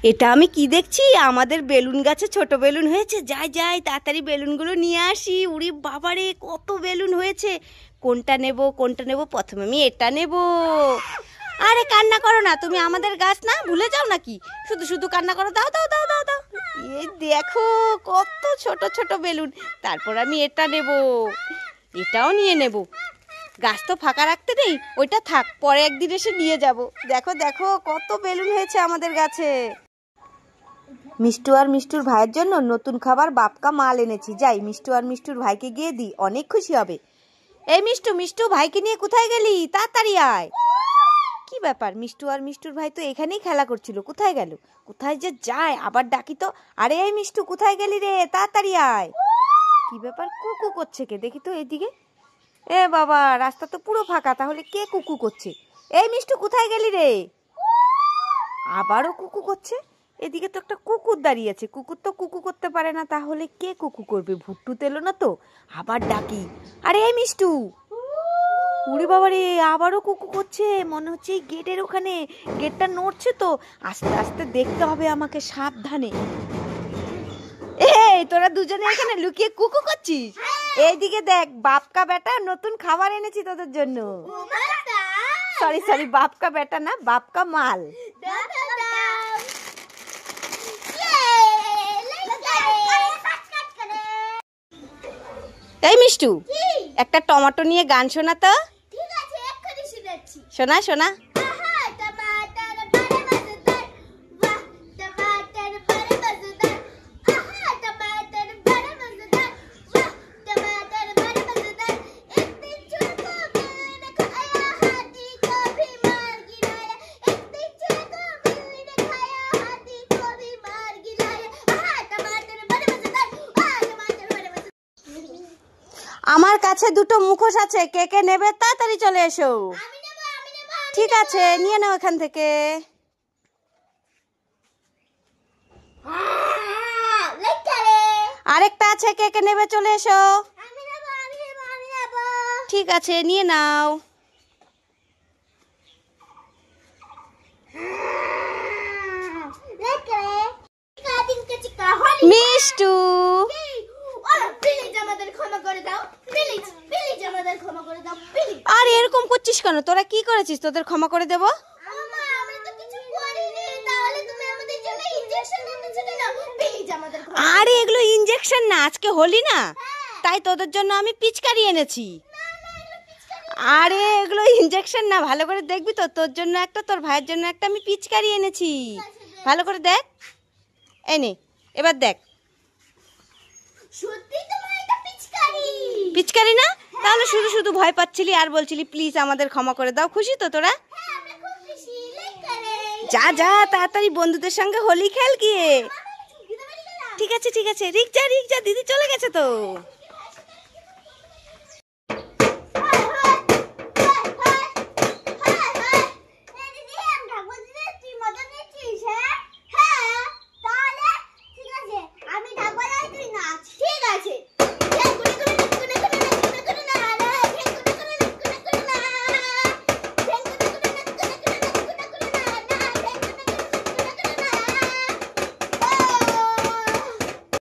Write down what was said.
এটা আমি কি দেখছি? আমাদের বেলুন গাছে ছোট বেলুন হয়েছে। যাই যাই তাড়াতাড়ি বেলুনগুলো নিয়ে আসি। উড়ি বাবারে, কত বেলুন হয়েছে! কোনটা নেব কোনটা নেব? প্রথমে আমি এটা নেব। আরে কান্না করো না, তুমি আমাদের গাছ না ভুলে যাও নাকি? শুধু শুধু কান্না করো। দাও দাও দাও দাও দাও। এই দেখো কত ছোট ছোট বেলুন। তারপর আমি এটা নেব, এটাও নিয়ে নেব। গাছ তো ফাঁকা রাখতে নেই, ওইটা থাক, পরে একদিন এসে নিয়ে যাব। দেখো দেখো কত বেলুন হয়েছে আমাদের গাছে। মিষ্টু আর মিষ্টুর ভাইয়ের জন্য নতুন খাবার বাপকা মাল এনেছি। যাই মিষ্টু আর মিষ্টুর ভাইকে গিয়ে দিই, অনেক খুশি হবে। এই মিষ্টু, মিষ্টু ভাইকে নিয়ে কোথায় গেলি? তাড়াতাড়ি আয়। কি ব্যাপার? মিষ্টু আর মিষ্টুর ভাই তো এখানেই খেলা করছিল, কোথায় গেল? কোথায় যে যায়, আবার ডাকি তো। আরে এই মিষ্টু, কোথায় গেলি রে? তাড়াতাড়ি আয়। কি ব্যাপার, কুকু করছে কে? দেখি তো এদিকে। এ বাবা, রাস্তা তো পুরো ফাঁকা, তাহলে কে কুকু করছে? এই মিষ্টু, কোথায় গেলি রে? আবারও কুকু করছে। এদিকে তো একটা কুকুর দাঁড়িয়ে আছে, কুকুর তো কুকু করতে পারে না, তাহলে কে কুকু করবে? ভুট্টু তেলো না তো। আবার ডাকি, আরে এই মিষ্টু। উড়ে বাবা রে, আবারও কুকু করছে। মনে হচ্ছে এই গেটের ওখানে, গেটটা নড়ছে তো। আস্তে আস্তে দেখতে হবে আমাকে, সাবধানে। এই তোরা দুজনে এখানে লুকিয়ে কুকু করছিস? এইদিকে দেখ, বাপকা বেটা নতুন খাবার এনেছি তোদের জন্য। সরি সরি, বাপকা বেটা না, বাপকা মাল। এই মিষ্টু, একটা টমেটো নিয়ে গান শোনা তো। শোনা শোনা। আমার কাছে দুটো মুখোশ আছে, কে কে নেবে তাড়াতাড়ি চলে এসো। ঠিক আছে, নিয়ে নাও এখান থেকে। আরেকটা আছে, কে কে নেবে চলে এসো। ঠিক আছে, নিয়ে নাও। মিষ্টু, আর এরকম করছিস কেন? তোরা কি করেছিস? তোদের ক্ষমা করে দেব। আরে এগুলো ইনজেকশন না, আজকে হোলি না, তাই তোদের জন্য আমি পিচকারি এনেছি। আরে এগুলো ইনজেকশন না, ভালো করে দেখবি তো। তোর জন্য একটা, তোর ভাইয়ের জন্য একটা আমি পিচকারি এনেছি। ভালো করে দেখ। এনে এবার দেখ। পিচকারি না? তাহলে শুধু শুধু ভয় পাচ্ছিলি আর বলছিলি প্লিজ আমাদের ক্ষমা করে দাও। খুশি তো তোরা? যা যা তাড়াতাড়ি বন্ধুদের সঙ্গে হোলি খেল গিয়ে। ঠিক আছে ঠিক আছে, রিক যা রিক যা, দিদি চলে গেছে তো।